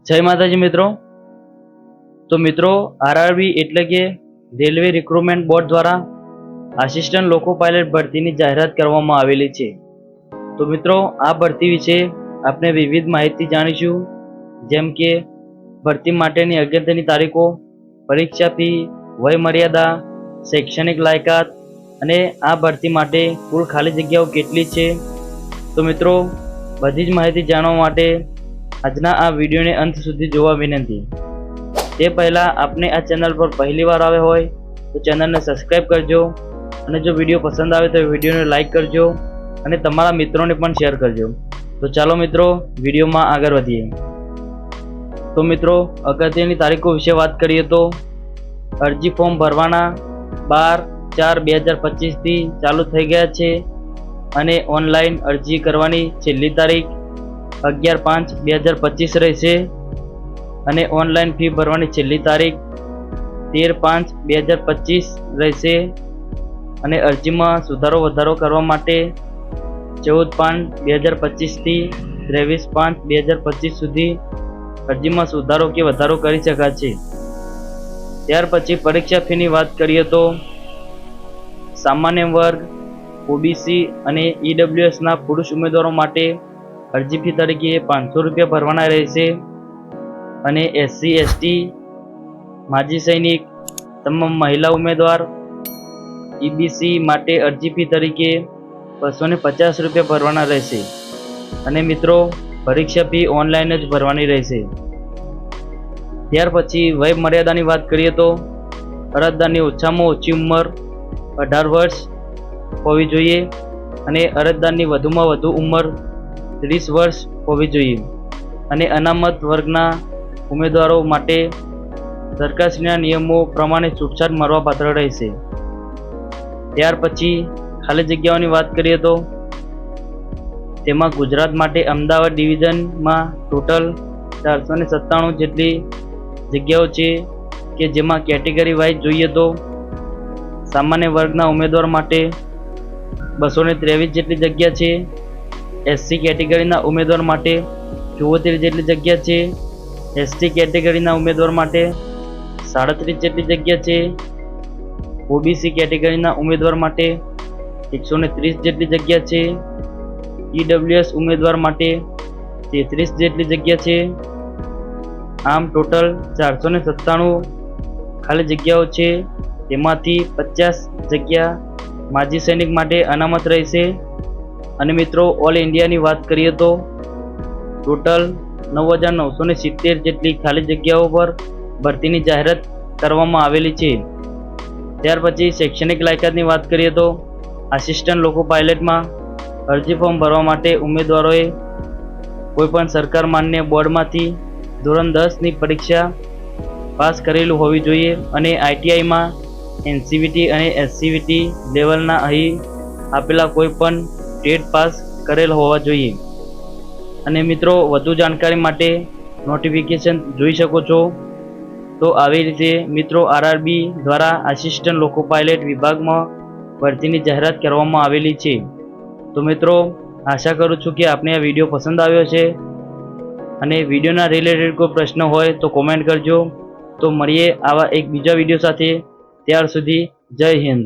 જય માતાજી મિત્રો। તો મિત્રો આરઆરબી એટલે કે રેલવે રિક્રુટમેન્ટ બોર્ડ દ્વારા આસિસ્ટન્ટ લોકો પાયલટ ભરતીની જાહેરાત કરવામાં આવેલી છે। તો મિત્રો આ ભરતી વિશે આપણે વિવિધ માહિતી જાણીશું, જેમ કે ભરતી માટેની અગત્યની તારીખો, પરીક્ષા ફી, વય મર્યાદા, શૈક્ષણિક લાયકાત અને આ ભરતી માટે કુલ ખાલી જગ્યાઓ કેટલી છે। તો મિત્રો બધી જ માહિતી જાણવા માટે આજના આ વિડીયોને અંત સુધી જોવા વિનંતી। તે પહેલાં આપને આ ચેનલ પર પહેલીવાર આવ્યા હોય તો ચેનલને સબસ્ક્રાઈબ કરજો અને જો વિડીયો પસંદ આવે તો વિડીયોને લાઈક કરજો અને તમારા મિત્રોને પણ શેર કરજો। તો ચાલો મિત્રો વિડીયોમાં આગળ વધીએ। તો મિત્રો અગત્યની તારીખો વિશે વાત કરીએ તો અરજી ફોર્મ ભરવાના 12/4/2025થી ચાલુ થઈ ગયા છે અને ઓનલાઈન અરજી કરવાની છેલ્લી તારીખ 11/5/2025 રહેશે અને ઓનલાઈન ફી ભરવાની છેલ્લી તારીખ 13/5/2025 રહેશે અને અરજીમાં સુધારો વધારો કરવા માટે 14/5/2025થી 23/5/2025 સુધી અરજીમાં સુધારો કે વધારો કરી શકાશે। ત્યાર પછી પરીક્ષા ફીની વાત કરીએ તો સામાન્ય વર્ગ, ઓબીસી અને ઈડબ્લ્યુએસના પુરુષ ઉમેદવારો માટે અરજી ફી તરીકે 500 રૂપિયા ભરવાના રહેશે અને એસસી એસટી, માજી સૈનિક, તમામ મહિલા ઉમેદવાર, ઈબીસી માટે અરજી ફી તરીકે 250 રૂપિયા ભરવાના રહેશે અને મિત્રો પરીક્ષા ફી ઓનલાઈન જ ભરવાની રહેશે। ત્યાર પછી વય મર્યાદાની વાત કરીએ તો અરજદારની ઓછામાં ઓછી ઉંમર 18 વર્ષ હોવી જોઈએ અને અરજદારની વધુમાં વધુ ઉંમર 30 વર્ષ હોવી જોઈએ અને અનામત વર્ગના ઉમેદવારો માટે સરકારશ્રીના નિયમો પ્રમાણે છૂટછાટ મળવાપાત્ર રહેશે। ત્યાર પછી ખાલી જગ્યાઓની વાત કરીએ તો તેમાં ગુજરાત માટે અમદાવાદ ડિવિઝનમાં ટોટલ 497 જેટલી જગ્યાઓ છે કે જેમાં કેટેગરી વાઇઝ જોઈએ તો સામાન્ય વર્ગના ઉમેદવાર માટે 223 જેટલી જગ્યા છે, એસસી કેટેગરીના ઉમેદવાર માટે 74 જેટલી જગ્યા છે, એસટી કેટેગરીના ઉમેદવાર માટે 37 જેટલી જગ્યા છે, ઓબીસી કેટેગરીના ઉમેદવાર માટે 130 જેટલી જગ્યા છે, ઈડબ્લ્યુએસ ઉમેદવાર માટે 33 જેટલી જગ્યા છે। આમ ટોટલ 497 ખાલી જગ્યાઓ છે, તેમાંથી 50 જગ્યા માજી સૈનિક માટે અનામત રહેશે અને મિત્રો ઓલ ઇન્ડિયાની વાત કરીએ તો ટોટલ 9970 જેટલી ખાલી જગ્યાઓ પર ભરતીની જાહેરાત કરવામાં આવેલી છે। ત્યાર પછી શૈક્ષણિક લાયકાતની વાત કરીએ તો આસિસ્ટન્ટ લોકો પાયલટમાં અરજી ફોર્મ ભરવા માટે ઉમેદવારોએ કોઈપણ સરકાર માન્ય બોર્ડમાંથી ધોરણ 10ની પરીક્ષા પાસ કરેલું હોવી જોઈએ અને આઈટીઆઈમાં એનસીવીટી અને એસસીવીટી લેવલના અહીં આપેલા કોઈપણ ટેટ પાસ કરેલ હોવા જોઈએ। અને મિત્રો વધુ જાણકારી માટે નોટિફિકેશન જોઈ શકો છો। તો આવી રીતે મિત્રો આરઆરબી દ્વારા આસિસ્ટન્ટ લોકો પાયલટ વિભાગમાં ભરતીની જાહેરાત કરવામાં આવેલી છે। તો મિત્રો આશા કરું છું કે આપને આ વિડીયો પસંદ આવ્યો છે અને વિડીયોના રિલેટેડ કોઈ પ્રશ્ન હોય તો કોમેન્ટ કરજો। તો મળીએ આવા એક બીજા વિડીયો સાથે, ત્યાર સુધી જય હિન્દ।